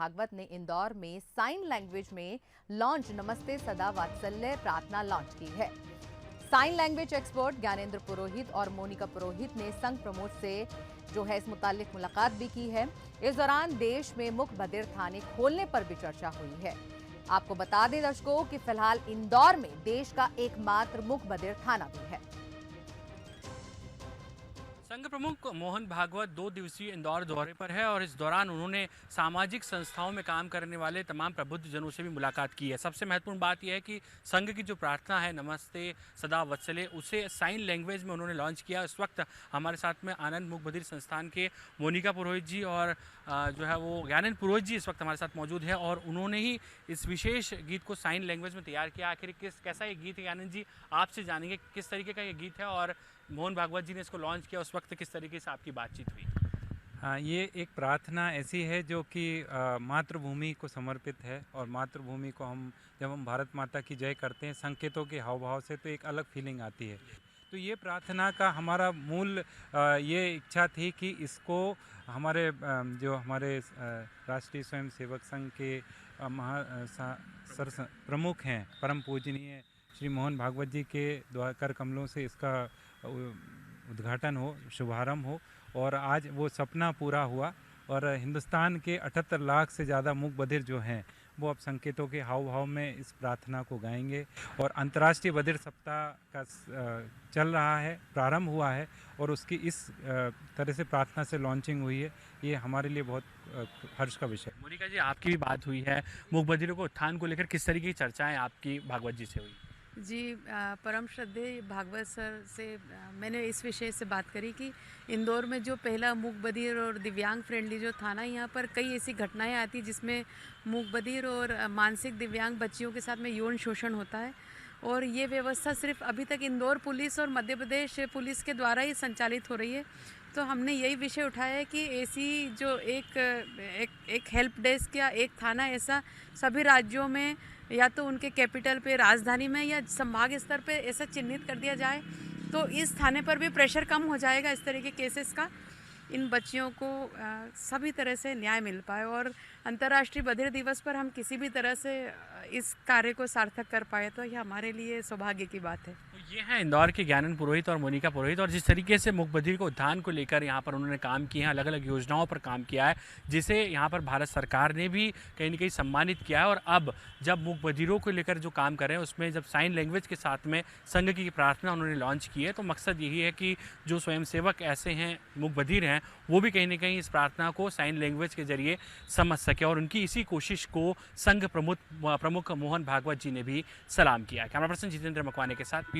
भागवत ने इंदौर में sign language में लॉन्च नमस्ते सदा वात्सल्य प्रार्थना लॉन्च की है। साइन लैंग्वेज एक्सपर्ट ज्ञानेंद्र पुरोहित और मोनिका पुरोहित ने संघ प्रमुख से जो है इस मुतालिक मुलाकात भी की है। इस दौरान देश में मुख बधिर थाने खोलने पर भी चर्चा हुई है। आपको बता दें दर्शकों कि फिलहाल इंदौर में देश का एकमात्र मुख बधिर थाना भी है। संघ प्रमुख मोहन भागवत 2 दिवसीय इंदौर दौरे पर है और इस दौरान उन्होंने सामाजिक संस्थाओं में काम करने वाले तमाम प्रबुद्ध जनों से भी मुलाकात की है। सबसे महत्वपूर्ण बात यह है कि संघ की जो प्रार्थना है नमस्ते सदा वत्सले, उसे साइन लैंग्वेज में उन्होंने लॉन्च किया। इस वक्त हमारे साथ में आनंद मुख बधिर संस्थान के मोनिका पुरोहित जी और जो है वो ज्ञानेंद्र पुरोहित जी इस वक्त हमारे साथ मौजूद है और उन्होंने ही इस विशेष गीत को साइन लैंग्वेज में तैयार किया। आखिर कैसा ये गीत है ज्ञानेंद्र जी, आपसे जानेंगे किस तरीके का ये गीत है और मोहन भागवत जी ने इसको लॉन्च किया उस वक्त किस तरीके से आपकी बातचीत हुई? हाँ, ये एक प्रार्थना ऐसी है जो कि मातृभूमि को समर्पित है और मातृभूमि को जब हम भारत माता की जय करते हैं संकेतों के हाव भाव से, तो एक अलग फीलिंग आती है। तो ये प्रार्थना का हमारा मूल ये इच्छा थी कि इसको हमारे जो हमारे राष्ट्रीय स्वयंसेवक संघ के प्रमुख हैं परम पूजनीय श्री मोहन भागवत जी के कर कमलों से इसका उद्घाटन हो, शुभारंभ हो और आज वो सपना पूरा हुआ और हिंदुस्तान के 78 लाख से ज़्यादा मूक बधिर जो हैं वो अब संकेतों के हाव भाव में इस प्रार्थना को गाएंगे। और अंतर्राष्ट्रीय बधिर सप्ताह का चल रहा है, प्रारंभ हुआ है और उसकी इस तरह से प्रार्थना से लॉन्चिंग हुई है। ये हमारे लिए बहुत हर्ष का विषय। मोनिका जी, आपकी भी बात हुई है, मूक बधिरों को उत्थान को लेकर किस तरीके की चर्चाएं आपकी भागवत जी से हुई? जी, परम श्रद्धेय भागवत सर से मैंने इस विषय से बात करी कि इंदौर में जो पहला मूक बधिर और दिव्यांग फ्रेंडली जो थाना, यहाँ पर कई ऐसी घटनाएं आती जिसमें मूक बधिर और मानसिक दिव्यांग बच्चियों के साथ में यौन शोषण होता है और ये व्यवस्था सिर्फ अभी तक इंदौर पुलिस और मध्य प्रदेश पुलिस के द्वारा ही संचालित हो रही है। तो हमने यही विषय उठाया है कि ऐसी जो एक हेल्प डेस्क या एक थाना ऐसा सभी राज्यों में या तो उनके कैपिटल पे, राजधानी में या संभाग स्तर पे ऐसा चिन्हित कर दिया जाए तो इस थाने पर भी प्रेशर कम हो जाएगा इस तरह के केसेस का। इन बच्चियों को सभी तरह से न्याय मिल पाए और अंतर्राष्ट्रीय बधिर दिवस पर हम किसी भी तरह से इस कार्य को सार्थक कर पाए तो ये हमारे लिए सौभाग्य की बात है। ये है इंदौर के ज्ञानेंद्र पुरोहित और मोनिका पुरोहित और जिस तरीके से मूक बधिर को उत्थान को लेकर यहाँ पर उन्होंने काम किए हैं, अलग अलग योजनाओं पर काम किया है जिसे यहाँ पर भारत सरकार ने भी कहीं न कहीं सम्मानित किया है। और अब जब मूक बधिरों को लेकर जो काम कर रहे हैं उसमें जब साइन लैंग्वेज के साथ में संघ की प्रार्थना उन्होंने लॉन्च की है तो मकसद यही है कि जो स्वयंसेवक ऐसे हैं मूक बधिर हैं वो भी कहीं ना कहीं इस प्रार्थना को साइन लैंग्वेज के जरिए समझ सके और उनकी इसी कोशिश को संघ प्रमुख मोहन भागवत जी ने भी सलाम किया। कैमरा पर्सन जितेंद्र मकवाने के साथ